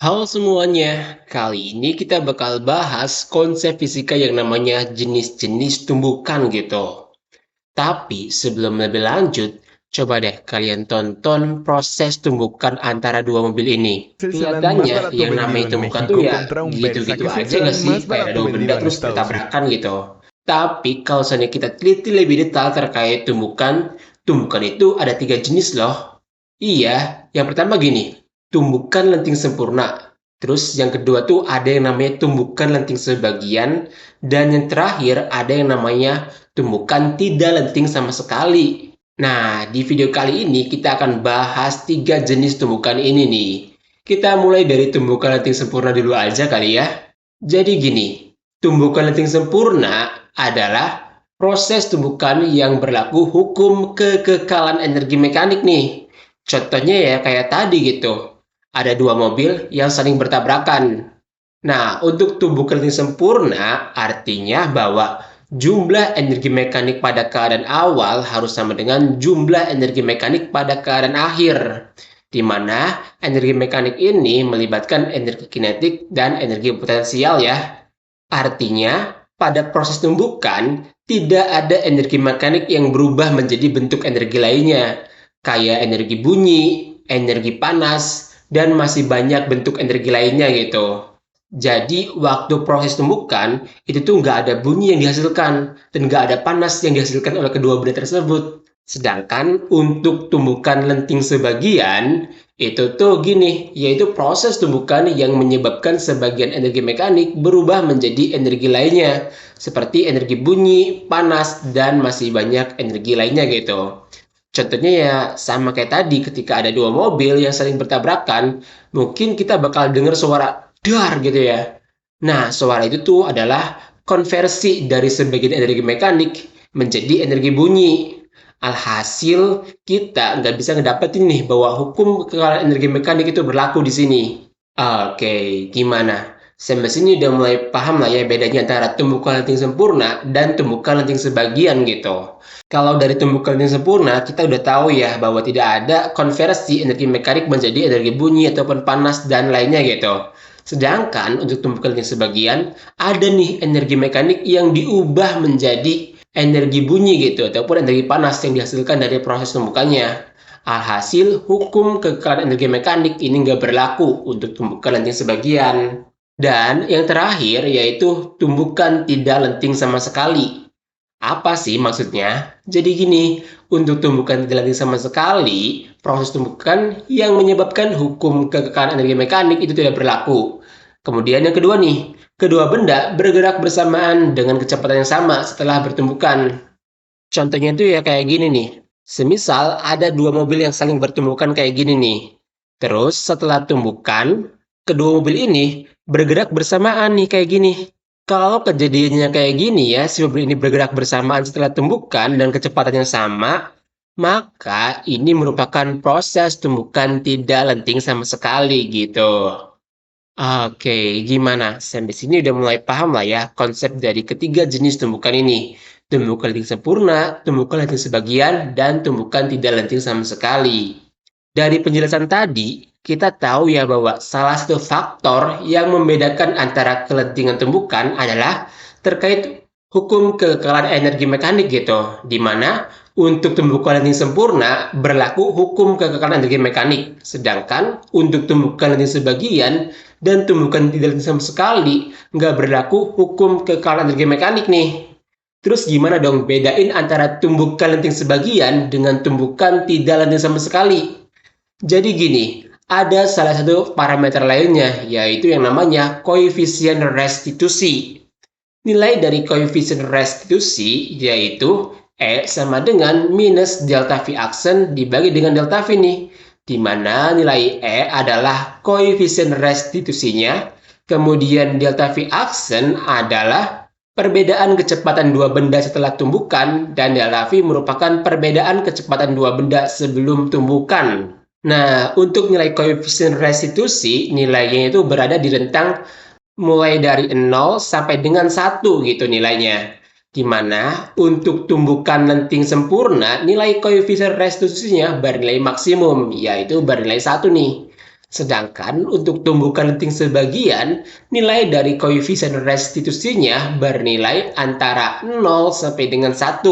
Halo semuanya, kali ini kita bakal bahas konsep fisika yang namanya jenis-jenis tumbukan gitu. Tapi sebelum lebih lanjut, coba deh kalian tonton proses tumbukan antara dua mobil ini. Es el sedán más Kelihatannya barato yang vendido namanya en tumbukan tuh México ya contra un Versa, gitu-gitu que es el aja nggak sedán sih? más Kayak ada barato dua benda vendido en terus Estados Unidos. bertabrakan gitu. Tapi kalau seandainya kita teliti lebih detail terkait tumbukan, tumbukan itu ada tiga jenis loh. Iya, yang pertama gini, tumbukan lenting sempurna. Terus yang kedua tuh ada yang namanya tumbukan lenting sebagian. Dan yang terakhir ada yang namanya tumbukan tidak lenting sama sekali. Nah, di video kali ini kita akan bahas tiga jenis tumbukan ini nih. Kita mulai dari tumbukan lenting sempurna dulu aja kali ya. Jadi gini, tumbukan lenting sempurna adalah proses tumbukan yang berlaku hukum kekekalan energi mekanik nih. Contohnya ya kayak tadi gitu. Ada dua mobil yang saling bertabrakan. Nah, untuk tumbukan lenting sempurna artinya bahwa jumlah energi mekanik pada keadaan awal harus sama dengan jumlah energi mekanik pada keadaan akhir. Di mana energi mekanik ini melibatkan energi kinetik dan energi potensial ya. Artinya, pada proses tumbukan, tidak ada energi mekanik yang berubah menjadi bentuk energi lainnya, kayak energi bunyi, energi panas, dan masih banyak bentuk energi lainnya gitu. Jadi, waktu proses tumbukan, itu tuh nggak ada bunyi yang dihasilkan, dan nggak ada panas yang dihasilkan oleh kedua benda tersebut. Sedangkan untuk tumbukan lenting sebagian, itu tuh gini, yaitu proses tumbukan yang menyebabkan sebagian energi mekanik berubah menjadi energi lainnya, seperti energi bunyi, panas, dan masih banyak energi lainnya gitu. Contohnya ya sama kayak tadi ketika ada dua mobil yang saling bertabrakan, mungkin kita bakal dengar suara dar gitu ya. Nah, suara itu tuh adalah konversi dari sebagian energi mekanik menjadi energi bunyi. Alhasil, kita nggak bisa ngedapetin nih bahwa hukum kekalahan energi mekanik itu berlaku di sini. Oke, gimana? Sampai sini udah mulai paham lah ya bedanya antara tumbukan lenting sempurna dan tumbukan lenting sebagian gitu. Kalau dari tumbukan lenting sempurna, kita udah tahu ya bahwa tidak ada konversi energi mekanik menjadi energi bunyi ataupun panas dan lainnya gitu. Sedangkan untuk tumbukan lenting sebagian, ada nih energi mekanik yang diubah menjadi energi bunyi gitu ataupun energi panas yang dihasilkan dari proses tumbukannya. Alhasil, hukum kekekalan energi mekanik ini nggak berlaku untuk tumbukan lenting sebagian. Dan yang terakhir yaitu tumbukan tidak lenting sama sekali. Apa sih maksudnya? Jadi gini, untuk tumbukan tidak lenting sama sekali, proses tumbukan yang menyebabkan hukum kekekalan energi mekanik itu tidak berlaku. Kemudian yang kedua nih, kedua benda bergerak bersamaan dengan kecepatan yang sama setelah bertumbukan. Contohnya itu ya kayak gini nih. Semisal ada dua mobil yang saling bertumbukan kayak gini nih. Terus setelah tumbukan, kedua mobil ini bergerak bersamaan nih kayak gini. Kalau kejadiannya kayak gini ya, si mobil ini bergerak bersamaan setelah tumbukan dan kecepatannya sama, maka ini merupakan proses tumbukan tidak lenting sama sekali gitu. Oke, gimana? Sampai sini udah mulai paham lah ya konsep dari ketiga jenis tumbukan ini. Tumbukan lenting sempurna, tumbukan lenting sebagian, dan tumbukan tidak lenting sama sekali. Dari penjelasan tadi, kita tahu ya bahwa salah satu faktor yang membedakan antara kelentingan tumbukan adalah terkait hukum kekekalan energi mekanik gitu, di mana untuk tumbukan lenting sempurna berlaku hukum kekekalan energi mekanik, sedangkan untuk tumbukan lenting sebagian dan tumbukan tidak lenting sama sekali nggak berlaku hukum kekekalan energi mekanik nih. Terus gimana dong bedain antara tumbukan lenting sebagian dengan tumbukan tidak lenting sama sekali? Jadi gini, ada salah satu parameter lainnya, yaitu yang namanya koefisien restitusi. Nilai dari koefisien restitusi yaitu E sama dengan minus delta V aksen dibagi dengan delta V nih. Di mana nilai E adalah koefisien restitusinya, kemudian delta V aksen adalah perbedaan kecepatan dua benda setelah tumbukan, dan delta V merupakan perbedaan kecepatan dua benda sebelum tumbukan. Nah, untuk nilai koefisien restitusi, nilainya itu berada di rentang mulai dari 0 sampai dengan 1 gitu nilainya. Di mana untuk tumbukan lenting sempurna, nilai koefisien restitusinya bernilai maksimum, yaitu bernilai 1 nih. Sedangkan untuk tumbukan lenting sebagian, nilai dari koefisien restitusinya bernilai antara 0 sampai dengan 1.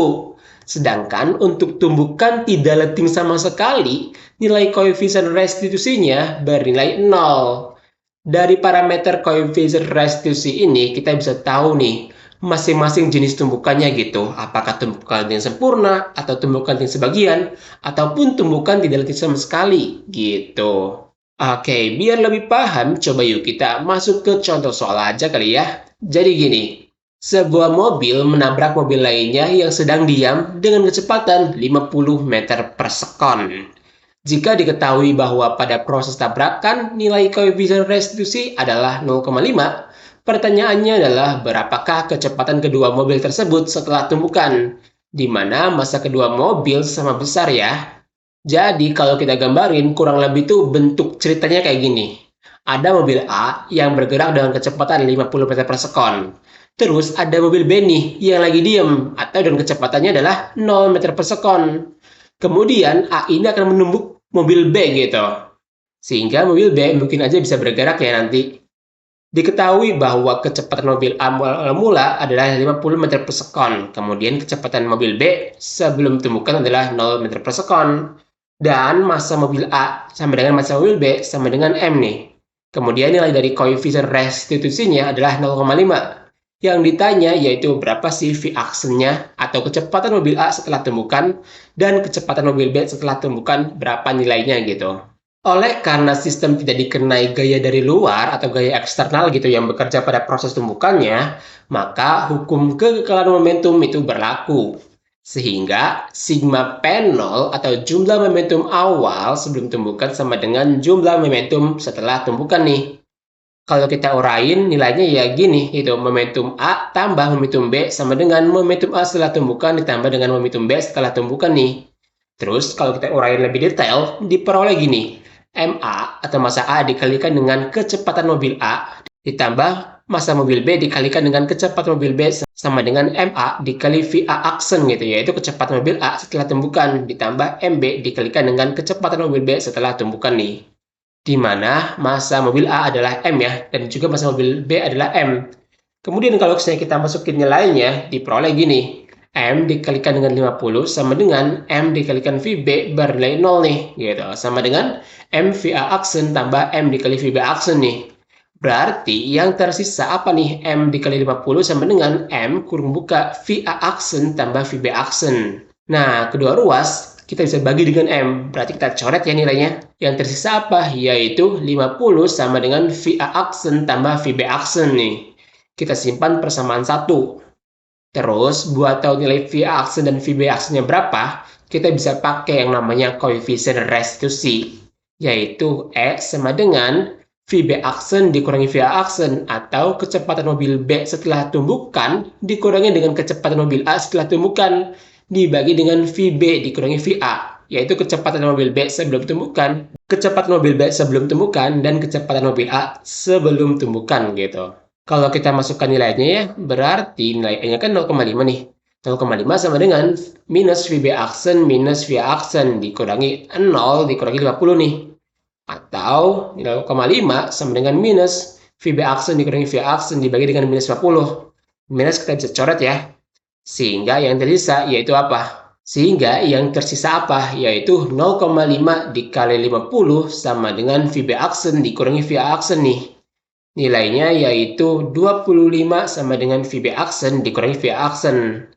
Sedangkan untuk tumbukan tidak lenting sama sekali, nilai koefisien restitusinya bernilai 0. Dari parameter koefisien restitusi ini, kita bisa tahu nih, masing-masing jenis tumbukannya gitu. Apakah tumbukan lenting sempurna, atau tumbukan lenting sebagian, ataupun tumbukan tidak lenting sama sekali, gitu. Oke, biar lebih paham, coba yuk kita masuk ke contoh soal aja kali ya. Jadi gini, sebuah mobil menabrak mobil lainnya yang sedang diam dengan kecepatan 50 meter per sekon. Jika diketahui bahwa pada proses tabrakan nilai koefisien restitusi adalah 0,5, pertanyaannya adalah berapakah kecepatan kedua mobil tersebut setelah tumbukan, di mana massa kedua mobil sama besar ya. Jadi kalau kita gambarin kurang lebih tuh bentuk ceritanya kayak gini. Ada mobil A yang bergerak dengan kecepatan 50 meter per sekon. Terus ada mobil B nih yang lagi diem atau dengan kecepatannya adalah 0 meter per sekon. Kemudian A ini akan menumbuk mobil B gitu. Sehingga mobil B mungkin aja bisa bergerak ya nanti. Diketahui bahwa kecepatan mobil A mula adalah 50 meter per sekon. Kemudian kecepatan mobil B sebelum tumbukan adalah 0 meter per sekon. Dan massa mobil A sama dengan massa mobil B sama dengan M nih. Kemudian nilai dari koefisien restitusinya adalah 0,5. Yang ditanya yaitu berapa sih V-aksennya atau kecepatan mobil A setelah tumbukan dan kecepatan mobil B setelah tumbukan berapa nilainya gitu. Oleh karena sistem tidak dikenai gaya dari luar atau gaya eksternal gitu yang bekerja pada proses tumbukannya, maka hukum kekekalan momentum itu berlaku. Sehingga sigma P0 atau jumlah momentum awal sebelum tumbukan sama dengan jumlah momentum setelah tumbukan nih. Kalau kita urain nilainya ya gini, itu momentum A tambah momentum B sama dengan momentum A setelah tumbukan ditambah dengan momentum B setelah tumbukan nih. Terus kalau kita urain lebih detail, diperoleh gini. MA atau massa A dikalikan dengan kecepatan mobil A ditambah massa mobil B dikalikan dengan kecepatan mobil B sama dengan MA dikali VA aksen gitu, yaitu kecepatan mobil A setelah tumbukan ditambah MB dikalikan dengan kecepatan mobil B setelah tumbukan nih. Di mana massa mobil A adalah M ya, dan juga massa mobil B adalah M. Kemudian kalau kita masukin nilainya, diperoleh gini. M dikalikan dengan 50 sama dengan M dikalikan VB bernilai 0 nih, gitu. Sama dengan M VA aksen tambah M dikali VB aksen nih. Berarti yang tersisa apa nih? M dikali 50 sama dengan M kurung buka VA aksen tambah VB aksen. Nah, kedua ruas kita bisa bagi dengan M. Berarti kita coret ya nilainya. Yang tersisa apa? Yaitu 50 sama dengan VA aksen tambah VB aksen nih. Kita simpan persamaan 1. Terus, buat tahu nilai VA aksen dan VB aksennya berapa, kita bisa pakai yang namanya koefisien restitusi, yaitu E sama dengan VB aksen dikurangi VA aksen, atau kecepatan mobil B setelah tumbukan dikurangi dengan kecepatan mobil A setelah tumbukan, dibagi dengan VB dikurangi VA, yaitu kecepatan mobil B sebelum tumbukan, kecepatan mobil B sebelum tumbukan, dan kecepatan mobil A sebelum tumbukan gitu. Kalau kita masukkan nilainya ya, berarti nilainya kan 0,5 nih. 0,5 sama dengan minus VB aksen minus VA aksen dikurangi 0 dikurangi 50 nih. Atau 0,5 sama dengan minus VB aksen dikurangi VA aksen dibagi dengan minus 50. Minus kita bisa coret ya. Sehingga yang tersisa yaitu apa? Sehingga yang tersisa apa? Yaitu 0,5 dikali 50 sama dengan VB aksen dikurangi VA aksen nih. Nilainya yaitu 25 sama dengan VB aksen dikurangi VA aksen.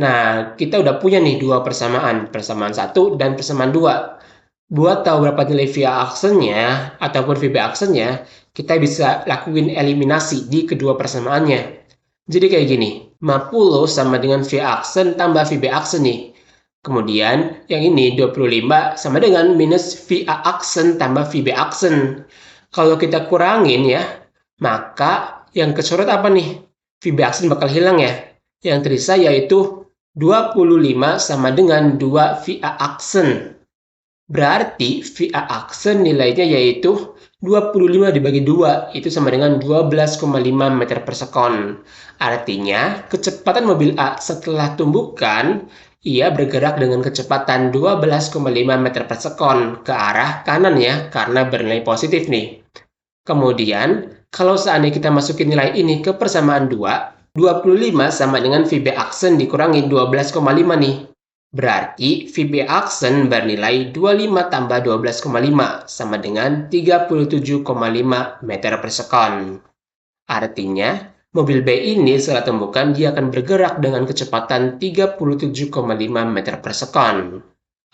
Nah, kita udah punya nih dua persamaan, persamaan 1 dan persamaan 2. Buat tahu berapa nilai VA aksennya ataupun VB aksennya, kita bisa lakuin eliminasi di kedua persamaannya. Jadi kayak gini, 50 sama dengan VA aksen tambah VB aksen nih. Kemudian yang ini 25 sama dengan minus VA aksen tambah VB aksen. Kalau kita kurangin ya, maka yang kecoret apa nih? VB aksen bakal hilang ya. Yang tersisa yaitu 25 sama dengan 2 VA aksen. Berarti VA aksen nilainya yaitu 25 dibagi 2, itu sama dengan 12,5 meter per sekon. Artinya, kecepatan mobil A setelah tumbukan Ia bergerak dengan kecepatan 12,5 meter per sekon ke arah kanan ya, karena bernilai positif nih. Kemudian, kalau seandainya kita masukin nilai ini ke persamaan 2, 25 sama dengan VB aksen dikurangi 12,5 nih. Berarti VB aksen bernilai 25 tambah 12,5 sama dengan 37,5 meter per sekon. Artinya, mobil B ini setelah temukan dia akan bergerak dengan kecepatan 37,5 meter per sekon.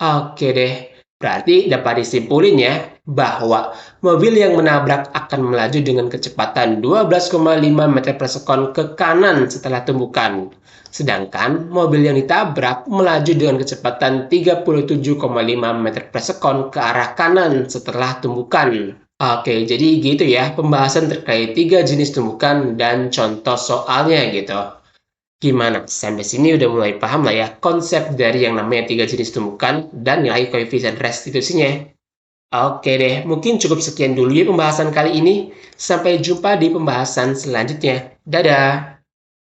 Oke deh, berarti dapat disimpulin ya bahwa mobil yang menabrak akan melaju dengan kecepatan 12,5 meter per sekon ke kanan setelah tumbukan. Sedangkan mobil yang ditabrak melaju dengan kecepatan 37,5 meter per sekon ke arah kanan setelah tumbukan. Oke, jadi gitu ya pembahasan terkait 3 jenis tumbukan dan contoh soalnya gitu. Gimana? Sampai sini udah mulai paham lah ya konsep dari yang namanya 3 jenis tumbukan dan nilai koefisien restitusinya. Oke deh, mungkin cukup sekian dulu ya pembahasan kali ini. Sampai jumpa di pembahasan selanjutnya. Dadah!